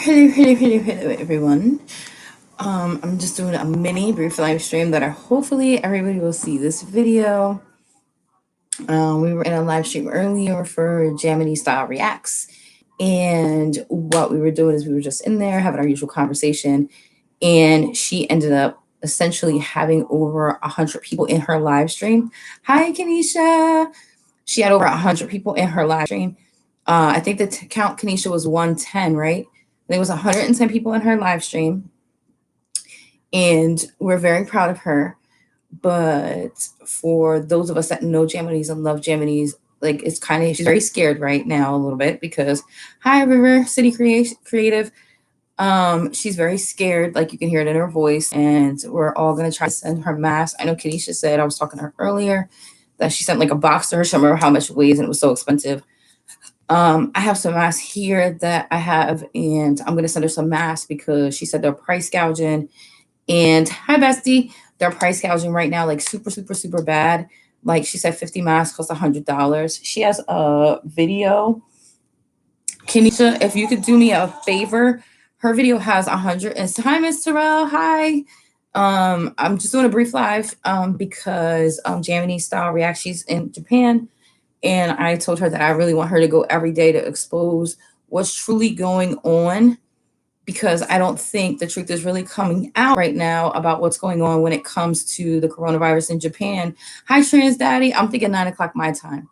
hello, everyone. I'm just doing a mini brief live stream that hopefully everybody will see this video. We were in a live stream earlier for Jamity Style Reacts, and what we were doing is we were just in there having our usual conversation, and she ended up essentially having over 100 people in her live stream. Hi, Kenisha. She had over 100 people in her live stream. I think the count, Kenisha, was 110, right? There was 110 people in her live stream, and we're very proud of her. But for those of us that know Jamities and love Jamities, like it's kind of she's very scared right now a little bit because hi River City Creative. She's very scared, like you can hear it in her voice, and we're all gonna try to send her masks. I know Kenisha said I was talking to her earlier that she sent like a box to her. She don't remember how much it weighs, and it was so expensive. I have some masks here that I have, and I'm gonna send her some masks because she said they're price gouging. And hi, bestie, they're price gouging right now, like super, super, super bad. Like she said, 50 masks cost $100. She has a video. Kenisha, if you could do me a favor, her video has 100. And hi, Miss Terrell. Hi. I'm just doing a brief live because Jamini Style React, she's in Japan. And I told her that I really want her to go every day to expose what's truly going on, because I don't think the truth is really coming out right now about what's going on when it comes to the coronavirus in Japan. Hi, Trans Daddy. I'm thinking 9 o'clock my time.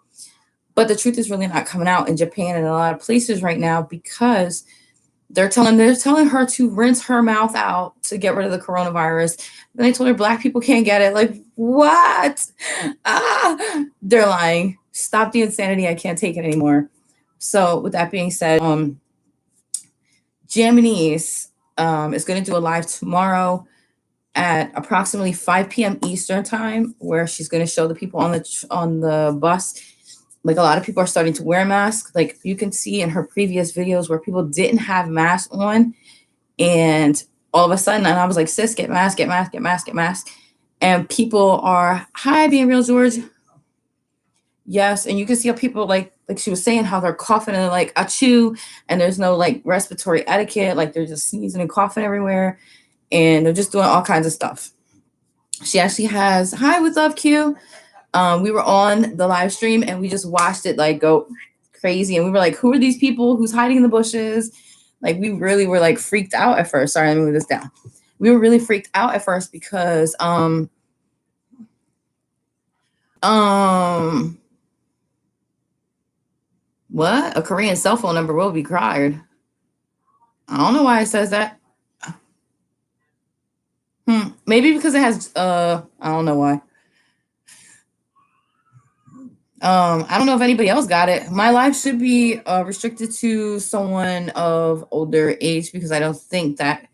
But the truth is really not coming out in Japan and a lot of places right now because they're telling her to rinse her mouth out to get rid of the coronavirus. Then they told her black people can't get it. Like, what? They're lying. Stop the insanity. I can't take it anymore. So with that being said, Jamini's is going to do a live tomorrow at approximately 5 p.m. Eastern time, where she's going to show the people on the bus. Like a lot of people are starting to wear masks. Like you can see in her previous videos where people didn't have masks on, and all of a sudden, and I was like, sis, get mask, get mask, get mask, get mask. And people are, hi, being real, George. Yes, and you can see how people like she was saying how they're coughing and like achoo, and there's no like respiratory etiquette, like they're just sneezing and coughing everywhere, and they're just doing all kinds of stuff. She actually has hi with love Q. We were on the live stream and we just watched it like go crazy, and we were like, who are these people? Who's hiding in the bushes? Like we really were like freaked out at first. Sorry, let me move this down. We were really freaked out at first because what? A Korean cell phone number will be cried. I don't know why it says that. Maybe because it has I don't know why. I don't know if anybody else got it. My live should be restricted to someone of older age because I don't think that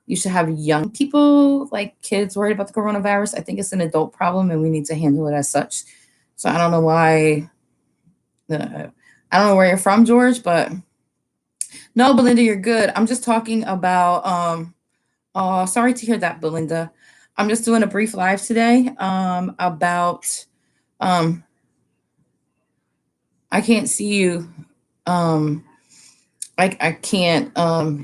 you should have young people, like kids, worried about the coronavirus. I think it's an adult problem and we need to handle it as such. So I don't know why. I don't know where you're from, George, but no, Belinda, you're good. I'm just talking about. Oh, sorry to hear that, Belinda. I'm just doing a brief live today about. I can't see you. I can't.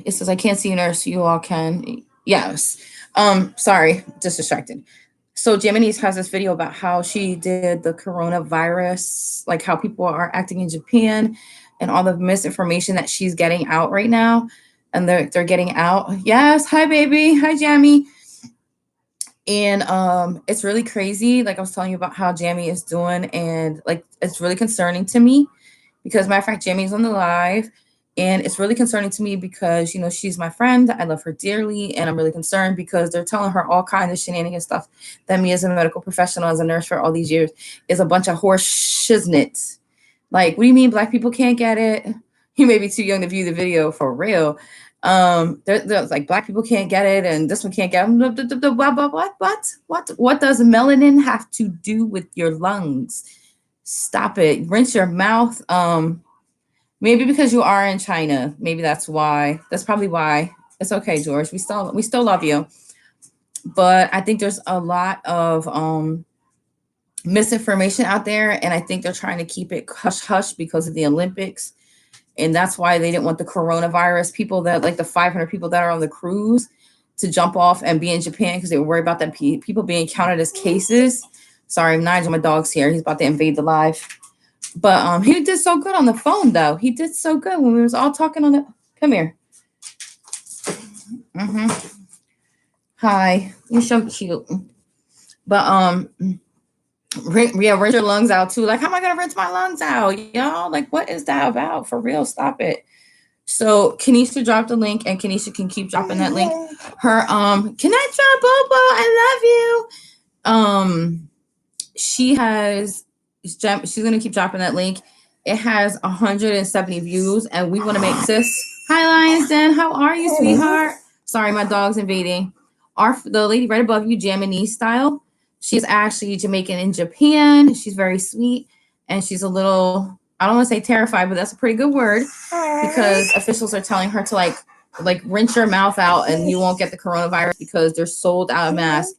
It says I can't see you, nurse. You all can. Yes. Sorry, just distracted. So Jaminis has this video about how she did the coronavirus, like how people are acting in Japan, and all the misinformation that she's getting out right now, and they're getting out. Yes, hi baby, hi Jamie. And it's really crazy. Like I was telling you about how Jamie is doing, and like it's really concerning to me because matter of fact, Jamie's on the live. And it's really concerning to me because, you know, she's my friend. I love her dearly. And I'm really concerned because they're telling her all kinds of shenanigans stuff that me as a medical professional, as a nurse for all these years, is a bunch of horse shiznit. Like, what do you mean black people can't get it? You may be too young to view the video for real. They're like black people can't get it and this one can't get it. What does melanin have to do with your lungs? Stop it. Rinse your mouth. Maybe because you are in China. Maybe that's why. That's probably why. It's okay, George. We still love you. But I think there's a lot of misinformation out there, and I think they're trying to keep it hush hush because of the Olympics. And that's why they didn't want the coronavirus people, that like the 500 people that are on the cruise, to jump off and be in Japan, because they were worried about that people being counted as cases. Sorry, Nigel, my dog's here. He's about to invade the live. But he did so good on the phone, though. He did so good when we was all talking on the. Come here. Hi, you're so cute. But rinse your lungs out too. Like, how am I gonna rinse my lungs out, y'all? Like, what is that about? For real, stop it. So Kanisha dropped the link, and Kanisha can keep dropping that link. Her can I drop Bobo? I love you. She has, she's gonna keep dropping that link. It has 170 views, and we want to make sis. Hi, Lions Den. How are you, sweetheart? Sorry, my dog's invading. The lady right above you, Japanese style. She's actually Jamaican in Japan. She's very sweet, and she's a little, I don't want to say terrified, but that's a pretty good word, because officials are telling her to like rinse your mouth out and you won't get the coronavirus, because they're sold out of masks.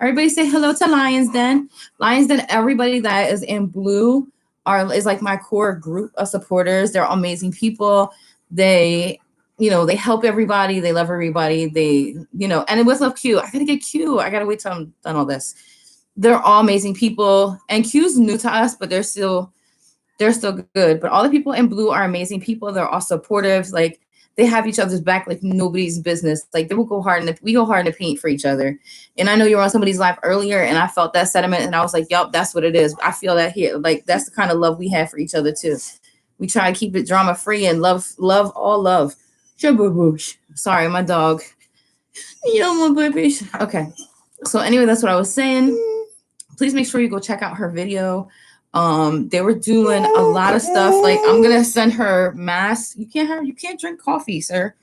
Everybody say hello to Lions Den. Lions Den, everybody that is in blue is like my core group of supporters. They're amazing people. They, they help everybody. They love everybody. They, and it was love Q. I gotta get Q. I gotta wait till I'm done all this. They're all amazing people. And Q's new to us, but they're still good. But all the people in blue are amazing people. They're all supportive. Like, they have each other's back like nobody's business. Like, they will go hard we go hard in the paint for each other. And I know you were on somebody's live earlier, and I felt that sentiment, and I was like, yup, that's what it is. I feel that here. Like, that's the kind of love we have for each other too. We try to keep it drama free and love all love. Sorry, my dog. Okay. So anyway, that's what I was saying. Please make sure you go check out her video. They were doing a lot of stuff. Like, I'm gonna send her masks. You can't drink coffee, sir.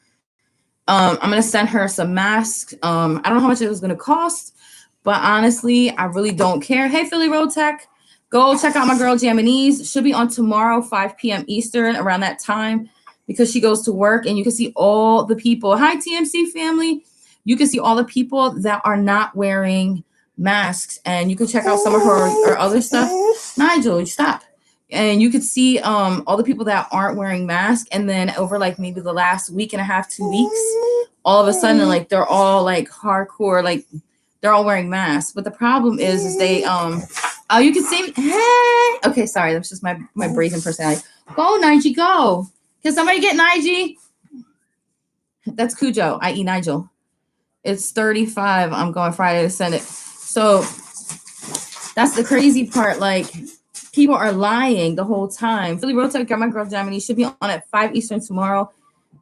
I'm gonna send her some masks. I don't know how much it was gonna cost, but honestly, I really don't care. Hey, Philly Road Tech, go check out my girl Japanese. She'll be on tomorrow, 5 p.m. Eastern, around that time, because she goes to work, and you can see all the people. Hi, TMC family. You can see all the people that are not wearing masks, and you can check out some of her other stuff. Nigel, stop. And you could see all the people that aren't wearing masks, and then over like maybe the last week and a half, 2 weeks, all of a sudden, like, they're all like hardcore, like they're all wearing masks. But the problem is they oh, you can see, hey, okay, sorry, that's just my brazen personality. Go, Nigel, go. Can somebody get Nigel? That's Cujo, i.e. Nigel. It's 35. I'm going Friday to send it. So that's the crazy part. Like, people are lying the whole time. Philly Road Tech, my girl Japanese, should be on at 5 Eastern tomorrow,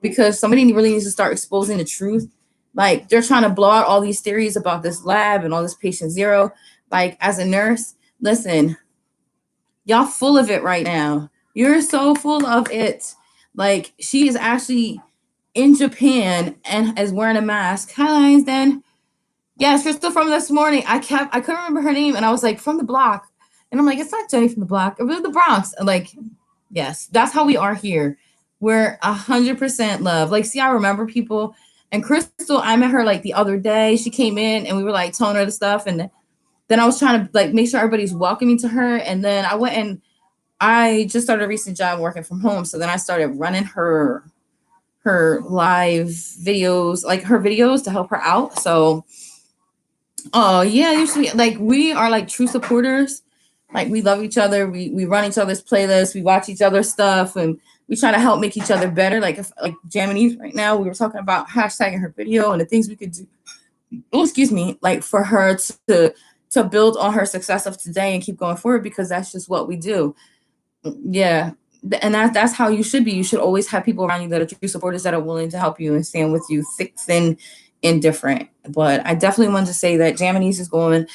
because somebody really needs to start exposing the truth. Like, they're trying to blow out all these theories about this lab and all this patient zero. Like, as a nurse, listen, y'all full of it right now. You're so full of it. Like, she is actually in Japan and is wearing a mask. Hi, Lions Den. Yes, Crystal from this morning. I couldn't remember her name, and I was like, from the block. And I'm like, it's not Jenny from the block. It was the Bronx. And like, yes, that's how we are here. We're 100% love. Like, see, I remember people. And Crystal, I met her like the other day. She came in, and we were like telling her the stuff. And then I was trying to like make sure everybody's welcoming to her. And then I went and I just started a recent job working from home. So then I started running her live videos, like her videos, to help her out. So oh yeah, usually like we are like true supporters. Like, we love each other. We run each other's playlists. We watch each other's stuff, and we try to help make each other better. Like, if like Japanese right now, we were talking about hashtagging her video and the things we could do. Oh, excuse me, like for her to build on her success of today and keep going forward, because that's just what we do. Yeah. And that's how you should be. You should always have people around you that are true supporters, that are willing to help you and stand with you, thick, thin, indifferent. But I definitely wanted to say that Japanese is going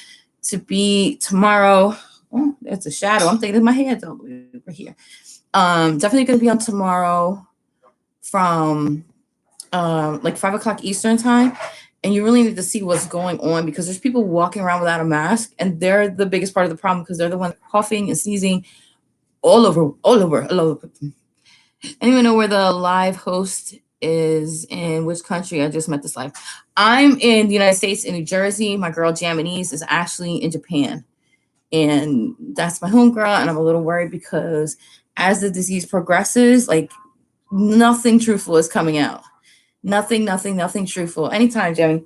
to be tomorrow. Oh, that's a shadow. I'm thinking my head's all the way over here. Definitely going to be on tomorrow from like 5 o'clock Eastern time. And you really need to see what's going on, because there's people walking around without a mask, and they're the biggest part of the problem, because they're the ones coughing and sneezing all over. Anyone know where the live host is, in which country? I just met this live. I'm in the United States, in New Jersey. My girl Japanese is actually in Japan, and that's my home girl. And I'm a little worried, because as the disease progresses, like, nothing truthful is coming out. Nothing truthful. Anytime, Jamie.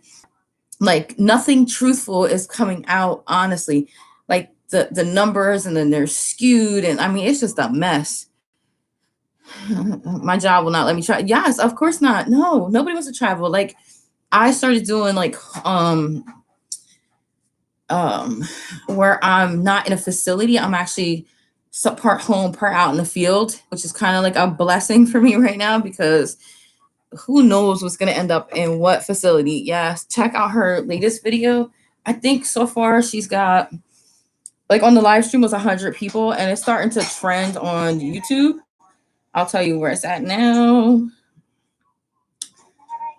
Like nothing truthful is coming out, honestly. Like the numbers, and then they're skewed, and I mean it's just a mess. My job will not let me try. Yes, of course not. No, nobody wants to travel. Like I started doing like where I'm not in a facility. I'm actually part home, part out in the field, which is kind of like a blessing for me right now, because who knows what's going to end up in what facility. Yes, check out her latest video. I think so far she's got, like, on the live stream was 100 people, and it's starting to trend on YouTube. I'll tell you where it's at now.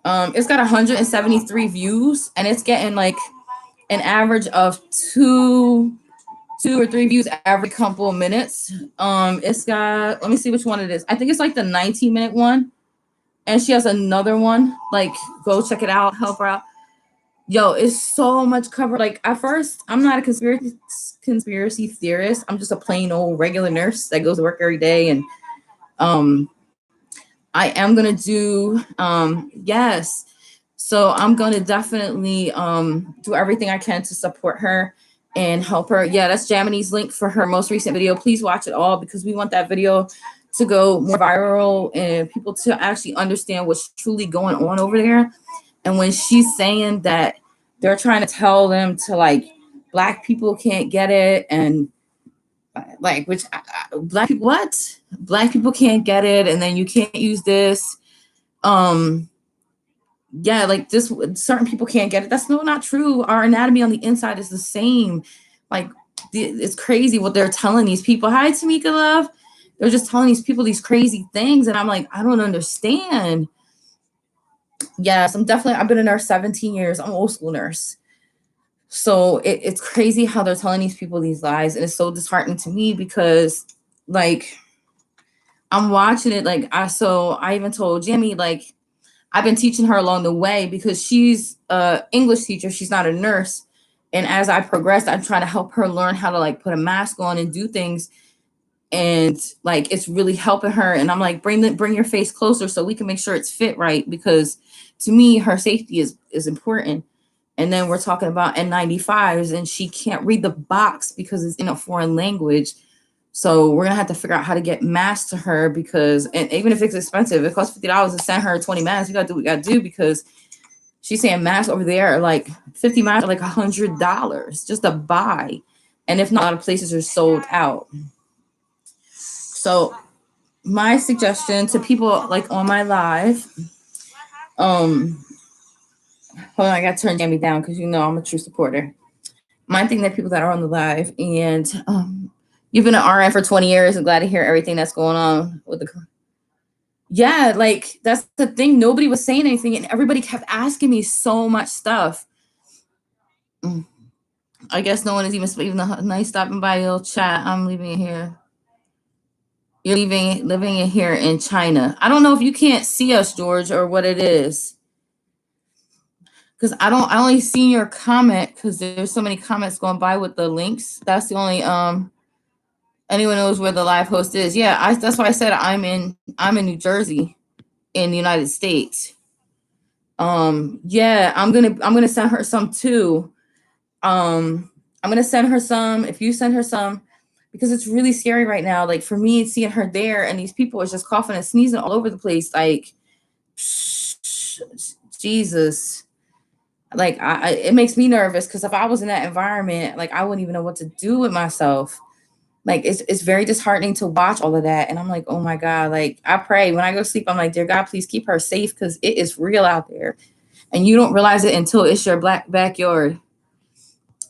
It's got 173 views, and it's getting like an average of two or three views every couple of minutes. It's got, let me see which one it is. I think it's like the 19-minute one, and she has another one. Like, go check it out, help her out. Yo, it's so much covered. Like, at first, I'm not a conspiracy theorist. I'm just a plain old regular nurse that goes to work every day, and I am gonna do yes. So I'm gonna definitely do everything I can to support her and help her. Yeah, that's Jaminy's link for her most recent video. Please watch it all, because we want that video to go more viral and people to actually understand what's truly going on over there. And when she's saying that they're trying to tell them to, like, Black people can't get it, and like, which Black people, what? Black people can't get it, and then you can't use this. Yeah, like this, certain people can't get it. That's not true. Our anatomy on the inside is the same. Like, it's crazy what they're telling these people. Hi, Tamika love. They're just telling these people these crazy things, and I'm like, I don't understand. Yes, I've been a nurse 17 years. I'm an old school nurse. So it's crazy how they're telling these people these lies, and it's so disheartening to me, because, like, I'm watching it. Like, I even told Jimmy, like, I've been teaching her along the way, because she's a English teacher. She's not a nurse. And as I progressed, I'm trying to help her learn how to, like, put a mask on and do things. And, like, it's really helping her. And I'm like, bring your face closer so we can make sure it's fit right, because to me, her safety is important. And then we're talking about N95s, and she can't read the box because it's in a foreign language. So we're gonna have to figure out how to get masks to her, because, and even if it's expensive, it costs $50 to send her 20 masks. We gotta do what we gotta do, because she's saying masks over there are like 50 masks are like $100 just to buy. And if not, a lot of places are sold out. So my suggestion to people, like, on my live, hold on, I gotta turn Jamie down, because I'm a true supporter. My thing that people that are on the live, and you've been an RN for 20 years. I'm glad to hear everything that's going on with the. Yeah, like, that's the thing. Nobody was saying anything, and everybody kept asking me so much stuff. I guess no one is even nice stopping by your chat. I'm leaving it here. You're living it here in China. I don't know if you can't see us, George, or what it is. Because I only seen your comment, because there's so many comments going by with the links. That's the only anyone knows where the live host is. Yeah, that's why I said I'm in New Jersey, in the United States. Yeah, I'm gonna send her some too. I'm gonna send her some. If you send her some, because it's really scary right now. Like, for me, seeing her there, and these people are just coughing and sneezing all over the place. Like, Jesus. Like, it makes me nervous, because if I was in that environment, like, I wouldn't even know what to do with myself. Like, it's very disheartening to watch all of that. And I'm like, oh my God, like, I pray when I go to sleep, I'm like, dear God, please keep her safe, because it is real out there. And you don't realize it until it's your black backyard.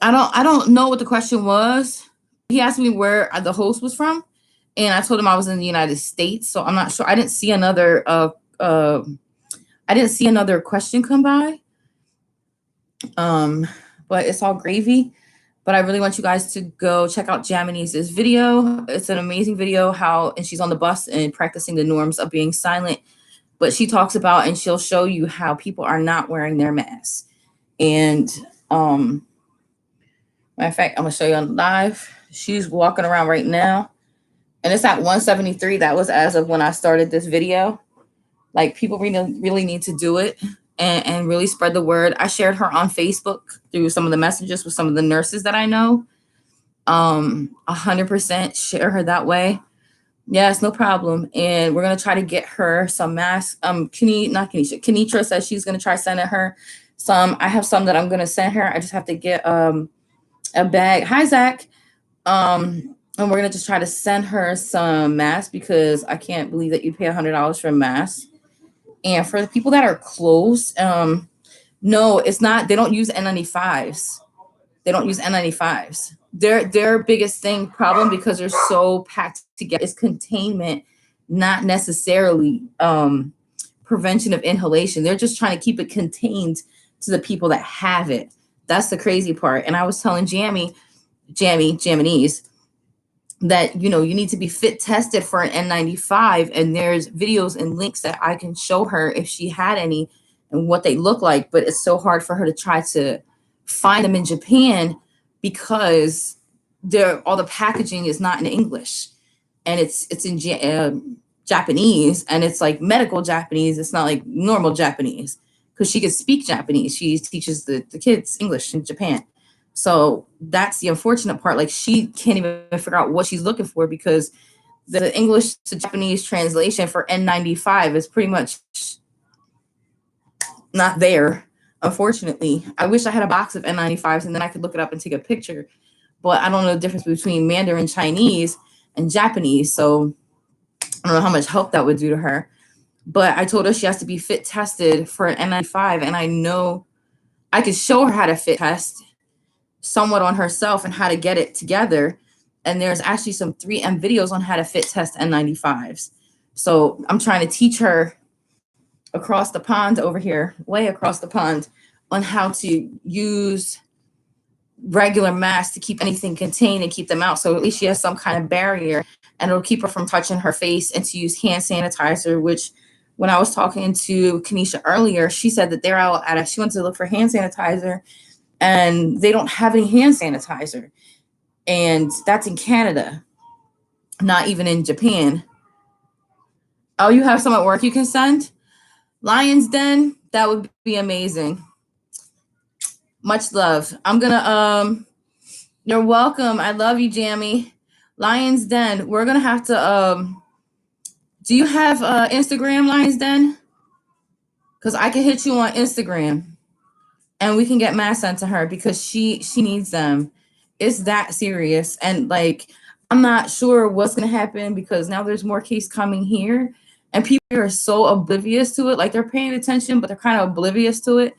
I don't know what the question was. He asked me where the host was from, and I told him I was in the United States. So I'm not sure. I didn't see another question come by. But it's all gravy. But I really want you guys to go check out Jaminy's video. It's an amazing video, and she's on the bus and practicing the norms of being silent. But she talks about, and she'll show you how people are not wearing their masks. And matter of fact, I'm gonna show you on live. She's walking around right now, and it's at 173. That was as of when I started this video. Like people really need to do it and really spread the word. I shared her on Facebook through some of the messages with some of the nurses that I know. 100% share her that way. Yes, no problem. And we're gonna try to get her some masks. Not Kenisha. Kenitra says she's gonna try sending her some. I have some that I'm gonna send her. I just have to get a bag. Hi Zach. And we're gonna just try to send her some masks because I can't believe that you'd pay $100 for a mask. And for the people that are close, no, it's not. They don't use N95s. They don't use N95s. Their biggest problem, because they're so packed together, is containment, not necessarily prevention of inhalation. They're just trying to keep it contained to the people that have it. That's the crazy part. And I was telling Jaminese, that you need to be fit tested for an N95, and there's videos and links that I can show her if she had any and what they look like. But it's so hard for her to try to find them in Japan because all the packaging is not in English, and it's in Japanese, and it's like medical Japanese. It's not like normal Japanese, because she could speak Japanese. She teaches the kids English in Japan. So that's the unfortunate part. Like, she can't even figure out what she's looking for, because the English to Japanese translation for N95 is pretty much not there, unfortunately. I wish I had a box of N95s and then I could look it up and take a picture. But I don't know the difference between Mandarin Chinese and Japanese. So I don't know how much help that would do to her. But I told her she has to be fit tested for an N95. And I know I could show her how to fit test somewhat on herself and how to get it together. And there's actually some 3M videos on how to fit test N95s. So I'm trying to teach her across the pond over here, way across the pond, on how to use regular masks to keep anything contained and keep them out. So at least she has some kind of barrier, and it'll keep her from touching her face, and to use hand sanitizer, which when I was talking to Kenisha earlier, she said that they're out she went to look for hand sanitizer and they don't have any hand sanitizer. And that's in Canada, not even in Japan. Oh, you have some at work you can send? Lion's Den, that would be amazing. Much love. I'm gonna you're welcome. I love you, Jamie. Lion's Den, we're gonna have to do you have Instagram, Lion's Den? Because I can hit you on Instagram and we can get masks sent to her, because she needs them. It's that serious. And like, I'm not sure what's gonna happen, because now there's more cases coming here, and people are so oblivious to it. Like, they're paying attention, but they're kind of oblivious to it.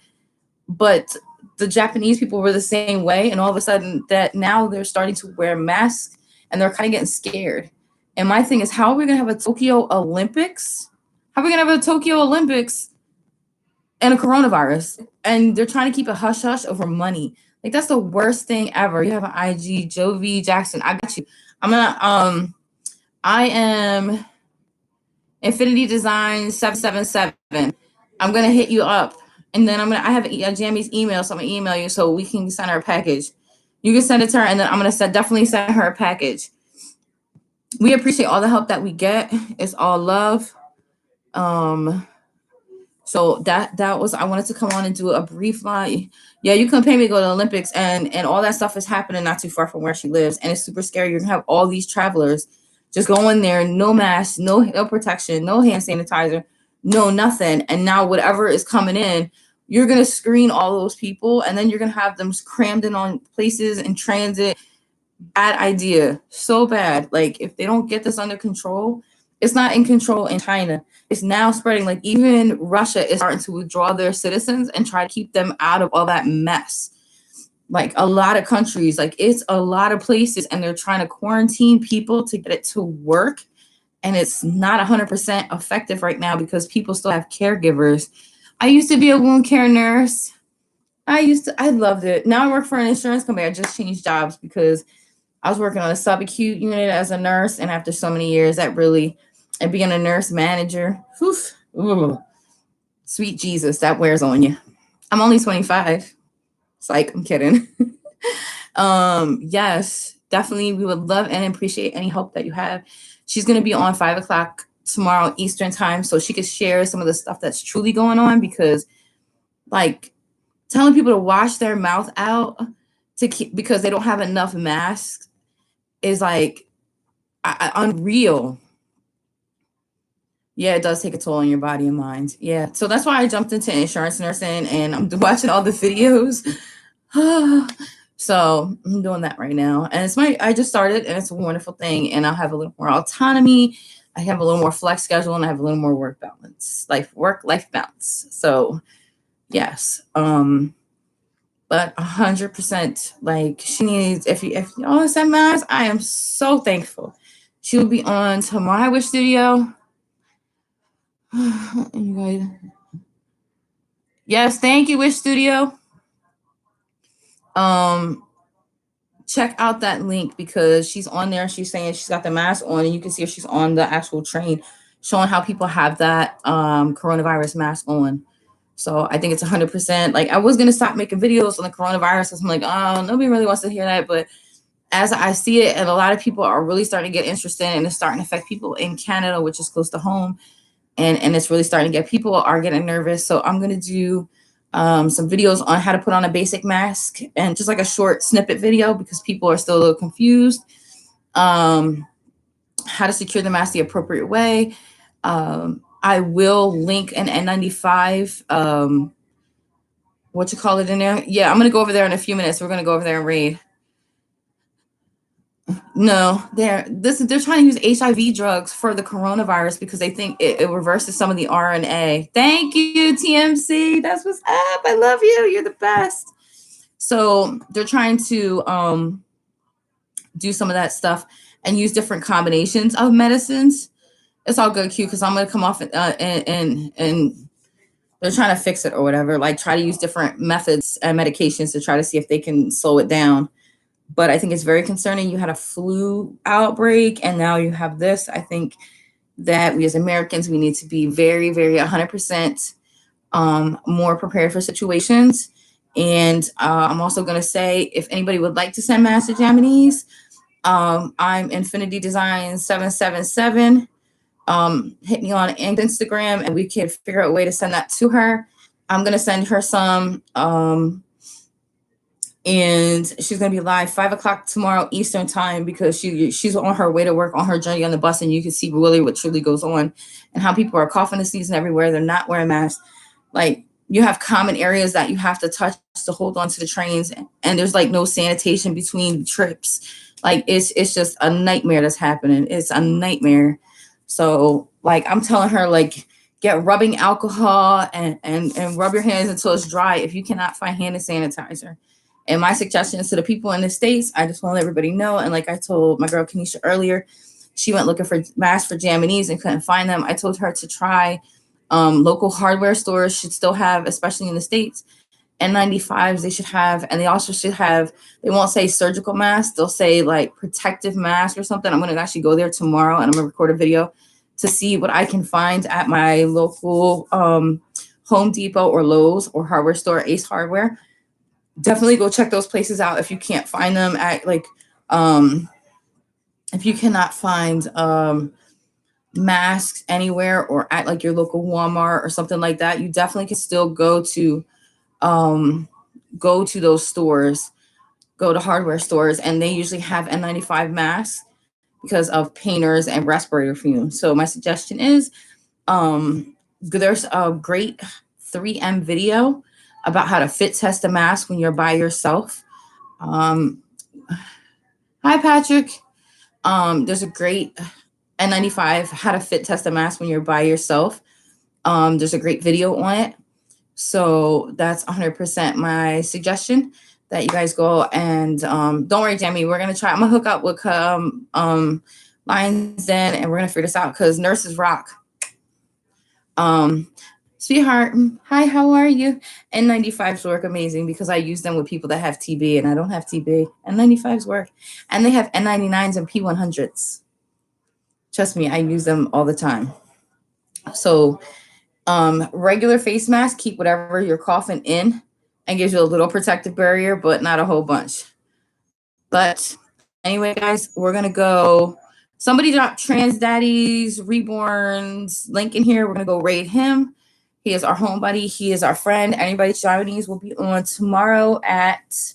But the Japanese people were the same way, and all of a sudden that now they're starting to wear masks and they're kind of getting scared. And my thing is, how are we gonna have a Tokyo Olympics? How are we gonna have a Tokyo Olympics and a coronavirus? And they're trying to keep a hush hush over money. Like, that's the worst thing ever. You have an IG, Joe V. Jackson. I got you. I am Infinity Design 777. I'm gonna hit you up. And then I have Jamie's email, so I'm gonna email you so we can send her a package. You can send it to her, and then I'm gonna definitely send her a package. We appreciate all the help that we get. It's all love. So that was, I wanted to come on and do a brief live. Yeah, you can pay me to go to the Olympics, and all that stuff is happening not too far from where she lives, and it's super scary. You're gonna have all these travelers just go in there, no mask, no protection, no hand sanitizer, no nothing. And now whatever is coming in, you're gonna screen all those people, and then you're gonna have them crammed in on places in transit. Bad idea, so bad. Like, if they don't get this under control, it's not in control in China. It's now spreading. Like, even Russia is starting to withdraw their citizens and try to keep them out of all that mess. Like, a lot of countries, like, it's a lot of places, and they're trying to quarantine people to get it to work. And it's not 100% effective right now, because people still have caregivers. I used to be a wound care nurse. I loved it. Now I work for an insurance company. I just changed jobs because I was working on a subacute unit as a nurse. And after so many years, and being a nurse manager, sweet Jesus, that wears on you. I'm only 25. It's like, I'm kidding. Yes, definitely. We would love and appreciate any help that you have. She's going to be on 5 o'clock tomorrow Eastern time, so she could share some of the stuff that's truly going on, because like telling people to wash their mouth out to keep, because they don't have enough masks, is like unreal. Yeah, it does take a toll on your body and mind. Yeah. So that's why I jumped into insurance nursing, and I'm watching all the videos. So I'm doing that right now. And I just started, and it's a wonderful thing. And I'll have a little more autonomy. I have a little more flex schedule, and I have a little more work life balance. So yes. But 100%, like, she needs, if y'all send mass, I am so thankful. She will be on tomorrow. I Wish Studio. Yes, thank you, Wish Studio. Check out that link, because she's on there. She's saying she's got the mask on, and you can see if she's on the actual train showing how people have that coronavirus mask on. So I think it's 100%. Like, I was gonna stop making videos on the coronavirus, because I'm like, oh, nobody really wants to hear that. But as I see it, and a lot of people are really starting to get interested, and it's starting to affect people in Canada, which is close to home, and it's really starting to get, people are getting nervous. So I'm gonna do some videos on how to put on a basic mask, and just like a short snippet video, because people are still a little confused. How to secure the mask the appropriate way. I will link an N95, what you call it in there. Yeah, I'm gonna go over there in a few minutes. We're gonna go over there and read. No, they're trying to use HIV drugs for the coronavirus, because they think it reverses some of the RNA. Thank you, TMC. That's what's up. I love you. You're the best. So they're trying to do some of that stuff and use different combinations of medicines. It's all good, Q, because I'm gonna come off and they're trying to fix it or whatever. Like, try to use different methods and medications to try to see if they can slow it down. But I think it's very concerning. You had a flu outbreak, and now you have this. I think that we as Americans, we need to be very, very 100% more prepared for situations. And I'm also going to say, if anybody would like to send master Japanese, I'm Infinity Design 777. Hit me on Instagram, and we can figure out a way to send that to her. I'm going to send her some. And she's gonna be live 5 o'clock tomorrow Eastern time, because she's on her way to work, on her journey on the bus, and you can see really what truly goes on, and how people are coughing and sneezing everywhere. They're not wearing masks. Like, you have common areas that you have to touch to hold on to the trains, and there's like no sanitation between trips. Like, it's just a nightmare that's happening. It's a nightmare. So like, I'm telling her, like, get rubbing alcohol and rub your hands until it's dry if you cannot find hand sanitizer. And my suggestions to the people in the States, I just want to let everybody know. And like I told my girl Kanisha earlier, she went looking for masks for Japanese and couldn't find them. I told her to try local hardware stores should still have, especially in the States, N95s they should have. And they also should have, they won't say surgical masks, they'll say like protective mask or something. I'm going to actually go there tomorrow, and I'm going to record a video to see what I can find at my local Home Depot or Lowe's or hardware store, Ace Hardware. Definitely go check those places out if you can't find them at like if you cannot find masks anywhere, or at like your local Walmart or something like that. You definitely can still go to those stores, go to hardware stores, and they usually have N95 masks because of painters and respirator fumes. So my suggestion is there's a great 3M video about how to fit test a mask when you're by yourself. Hi, Patrick. There's a great N95 how to fit test a mask when you're by yourself. There's a great video on it. So that's 100% my suggestion, that you guys go. And don't worry, Jamie, we're going to try. I'm going to hook up with Lions Den, and we're going to figure this out, because nurses rock. Sweetheart, hi, how are you? N95s work amazing, because I use them with people that have TB, and I don't have TB. N95s work. And they have N99s and P100s. Trust me, I use them all the time. So regular face mask, keep whatever you're coughing in, and gives you a little protective barrier, but not a whole bunch. But anyway, guys, we're going to go Somebody dropped Trans Daddy's Reborn's link in here. We're going to go raid him. He is our home buddy. He is our friend. Anybody Chinese will be on tomorrow at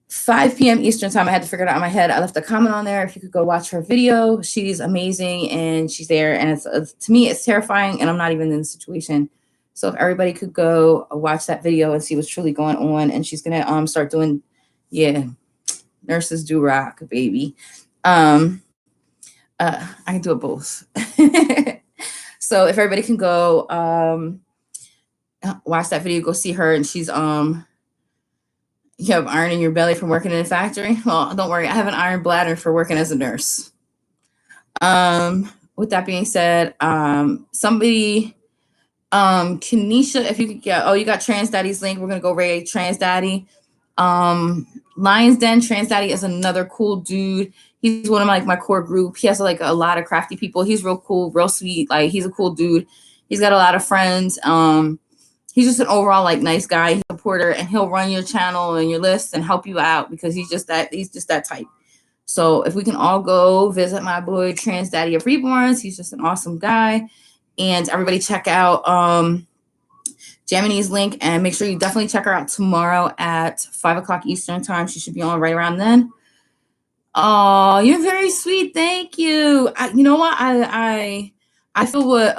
5 p.m. Eastern time. I had to figure it out in my head. I left a comment on there. If you could go watch her video, she's amazing and she's there. And it's to me, it's terrifying, and I'm not even in the situation. So if everybody could go watch that video and see what's truly going on, and she's gonna start doing, nurses do rock, baby. I can do it both. So if everybody can go watch that video, go see her, and she's you have iron in your belly from working in a factory. Well, don't worry, I have an iron bladder for working as a nurse. With that being said, somebody, Kenesha, if you could get, you got Trans Daddy's link. We're gonna go raid Trans Daddy. Lions Den, Trans Daddy is another cool dude. He's one of my core group. He has like a lot of crafty people. He's real cool, real sweet. Like, he's a cool dude. He's got a lot of friends. He's just an overall like nice guy. He's a supporter, and he'll run your channel and your list and help you out because he's just that type. So if we can all go visit my boy Trans Daddy of Reborns, he's just an awesome guy. And everybody check out Jaminy's link, and make sure you definitely check her out tomorrow at 5 o'clock Eastern time. She should be on right around then. Oh, you're very sweet. Thank you. You know what? I feel what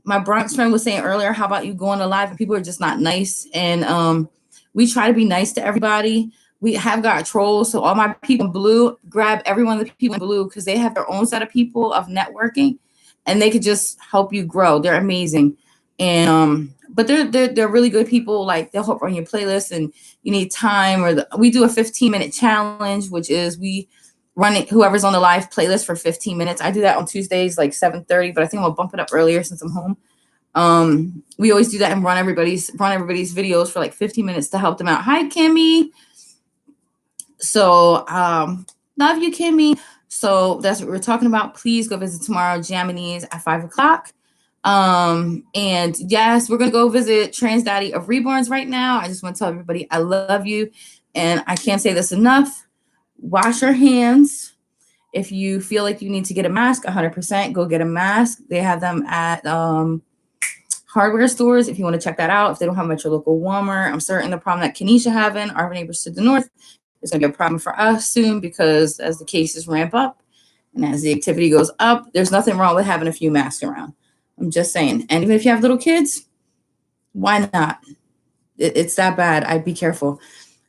my Bronx friend was saying earlier. How about you going to live and people are just not nice? And we try to be nice to everybody. We have got trolls. So all my people in blue, grab every one of the people in blue because they have their own set of people of networking, and they could just help you grow. They're amazing. And but they're really good people. Like, they'll help run your playlist, and you need time, or we do a 15-minute challenge, which is we run it, whoever's on the live playlist for 15 minutes. I do that on Tuesdays, like 7:30, but I think I'm gonna bump it up earlier since I'm home. We always do that and run everybody's videos for like 15 minutes to help them out. Hi, Kimmy. So love you, Kimmy. So that's what we're talking about. Please go visit tomorrow, Jaminy's at 5 o'clock. And yes, we're gonna go visit Trans Daddy of Reborns right now. I just want to tell everybody I love you, and I can't say this enough. Wash your hands. If you feel like you need to get a mask, 100% go get a mask. They have them at hardware stores if you want to check that out. If they don't have them at your local Walmart, I'm certain the problem that Kenesha having, our neighbors to the north, is going to be a problem for us soon, because as the cases ramp up and as the activity goes up, there's nothing wrong with having a few masks around. I'm just saying. And even if you have little kids, why not? It's that bad. I'd be careful.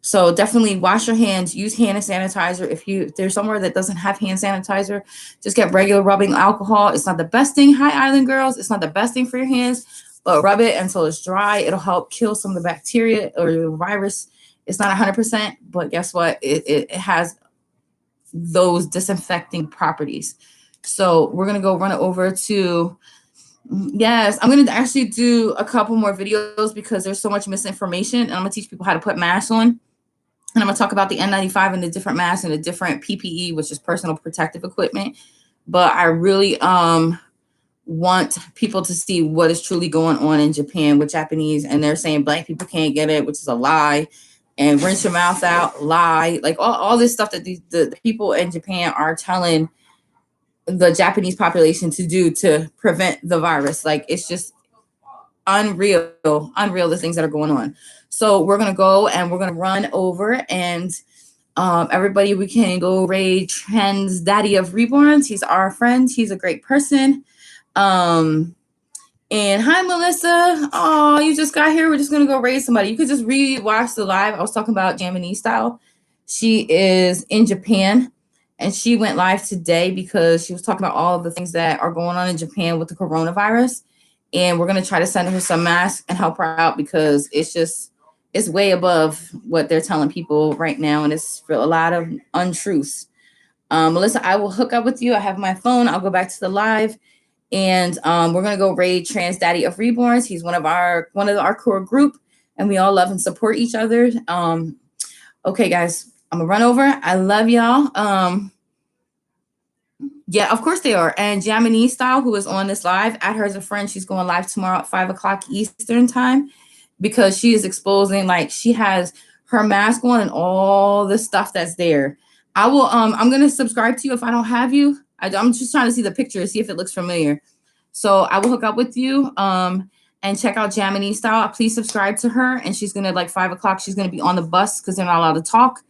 So definitely wash your hands, use hand sanitizer. If there's somewhere that doesn't have hand sanitizer, just get regular rubbing alcohol. It's not the best thing, High Island girls. It's not the best thing for your hands, but rub it until it's dry. It'll help kill some of the bacteria or the virus. It's not 100%, but guess what? It has those disinfecting properties. So we're going to go run it over to, yes, I'm going to actually do a couple more videos because there's so much misinformation, and I'm going to teach people how to put masks on. And I'm going to talk about the N95 and the different masks and the different PPE, which is personal protective equipment. But I really want people to see what is truly going on in Japan with Japanese. And they're saying Black people can't get it, which is a lie. And rinse your mouth out, lie. Like all this stuff that the people in Japan are telling the Japanese population to do to prevent the virus. Like, it's just unreal, the things that are going on. So we're going to go and we're going to run over, and everybody, we can go raid Trans Daddy of Reborns. He's our friend. He's a great person. And hi, Melissa. Oh, you just got here. We're just going to go raid somebody. You could just re-watch the live. I was talking about Jamini Style. She is in Japan, and she went live today because she was talking about all of the things that are going on in Japan with the coronavirus. And we're going to try to send her some masks and help her out because it's way above what they're telling people right now. And it's a lot of untruths. Melissa, I will hook up with you. I have my phone. I'll go back to the live, and we're going to go raid Trans Daddy of Reborns. He's one of our core group, and we all love and support each other. Okay, guys, I'm going to run over. I love y'all. Yeah, of course they are. And Jamini Style, who is on this live, add her as a friend. She's going live tomorrow at 5 o'clock Eastern time because she is exposing, like, she has her mask on and all the stuff that's there. I will. I'm gonna subscribe to you if I don't have you. I'm just trying to see the picture to see if it looks familiar. So I will hook up with you. And check out Jamini Style. Please subscribe to her. And she's gonna like 5 o'clock. She's gonna be on the bus because they're not allowed to talk.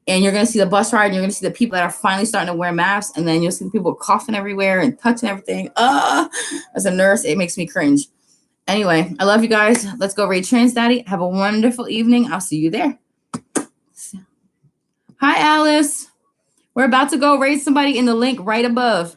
And you're gonna see the bus ride. And you're gonna see the people that are finally starting to wear masks. And then you'll see the people coughing everywhere and touching everything. As a nurse, it makes me cringe. Anyway, I love you guys. Let's go raid Trans Daddy. Have a wonderful evening. I'll see you there. Hi, Alice. We're about to go raid somebody in the link right above.